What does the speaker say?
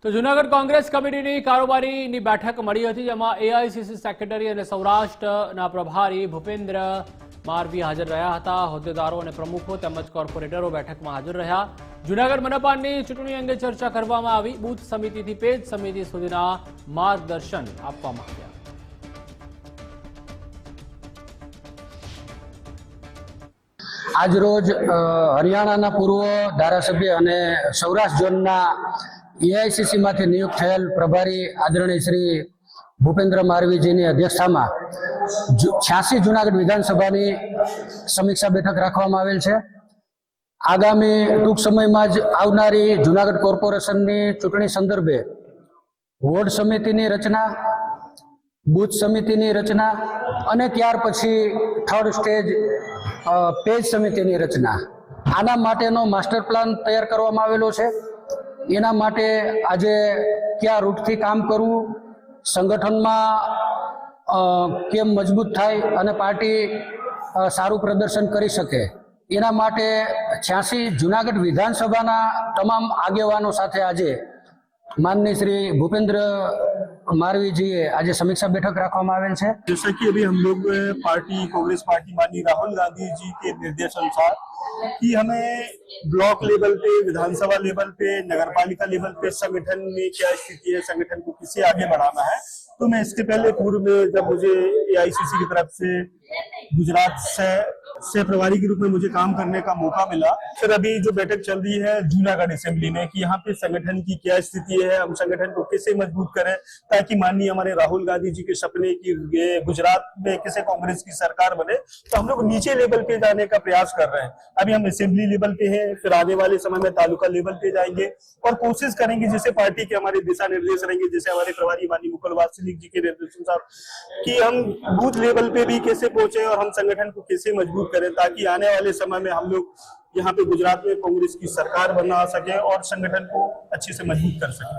તો જૂનાગઢ કોંગ્રેસ કમિટીની કારોબારીની બેઠક મળી હતી, જેમાં એઆઈસીસી સેક્રેટરી અને સૌરાષ્ટ્રના પ્રભારી ભૂપેન્દ્ર મારવી હાજર રહ્યા હતા। હોદ્દેદારો અને પ્રમુખો તેમજ કોર્પોરેટરો બેઠકમાં હાજર રહ્યા। જૂનાગઢ મનપાની ચૂંટણી અંગે ચર્ચા કરવામાં આવી। બૂથ સમિતિથી પેજ સમિતિ સુધીના માર્ગદર્શન આપવામાં આવ્યા। આજરોજ હરિયાણાના પૂર્વ ધારાસભ્ય અને સૌરાષ્ટ્ર ઝોનના એઆઈસીસી માંથી નિયુક્ત થયેલ પ્રભારી આદરણીય શ્રી ભૂપેન્દ્ર મારવીજીની અધ્યક્ષતામાં 86 જૂનાગઢ વિધાનસભાની સમીક્ષા બેઠક રાખવામાં આવેલ છે। આગામી ટૂંક સમયમાં જ આવનારી જૂનાગઢ કોર્પોરેશનની ચૂંટણી સંદર્ભે વોર્ડ સમિતિની રચના, બૂથ સમિતિની રચના અને ત્યાર પછી થર્ડ સ્ટેજ પેજ સમિતિની રચના, આના માટેનો માસ્ટર પ્લાન તૈયાર કરવામાં આવેલો છે। એના માટે આજે કયા રૂટથી કામ કરવું, સંગઠનમાં કેમ મજબૂત થાય અને પાર્ટી સારું પ્રદર્શન કરી શકે, એના માટે 86 જૂનાગઢ વિધાનસભાના તમામ આગેવાનો સાથે આજે माननीय श्री भूपेंद्र मारवी जी आज समीक्षा बैठक रखवामां आवेल छे। जैसा कि अभी हम लोग पार्टी कांग्रेस पार्टी माननीय राहुल गांधी जी के निर्देश अनुसार कि हमें ब्लॉक लेवल पे, विधानसभा लेवल पे, नगरपालिका लेवल पे संगठन में क्या स्थिति है, संगठन को किसे आगे बढ़ाना है। तो मैं इसके पहले पूर्व में जब मुझे एआईसीसी की तरफ से गुजरात से प्रभारी के रूप में मुझे काम करने का मौका मिला, फिर अभी जो बैठक चल रही है जूनागढ़ असेंबली में कि यहाँ पे संगठन की क्या स्थिति है, हम संगठन को कैसे मजबूत करें ताकि माननीय हमारे राहुल गांधी जी के सपने की गुजरात में कैसे कांग्रेस की सरकार बने। तो हम लोग नीचे लेवल पे जाने का प्रयास कर रहे हैं। अभी हम असेंबली लेवल पे हैं, फिर आने वाले समय में तालुका लेवल पे जाएंगे और कोशिश करेंगे जैसे पार्टी के हमारे दिशा निर्देश रहेंगे, जैसे हमारे प्रभारी माननीय मुकुल वात्सनिक जी के निर्देश अनुसार कि हम बूथ लेवल पे भी कैसे पहुंचे और हम संगठन को कैसे मजबूत करें ताकि आने वाले समय में हम लोग यहाँ पे गुजरात में कांग्रेस की सरकार बना सके और संगठन को अच्छे से मजबूत कर सके।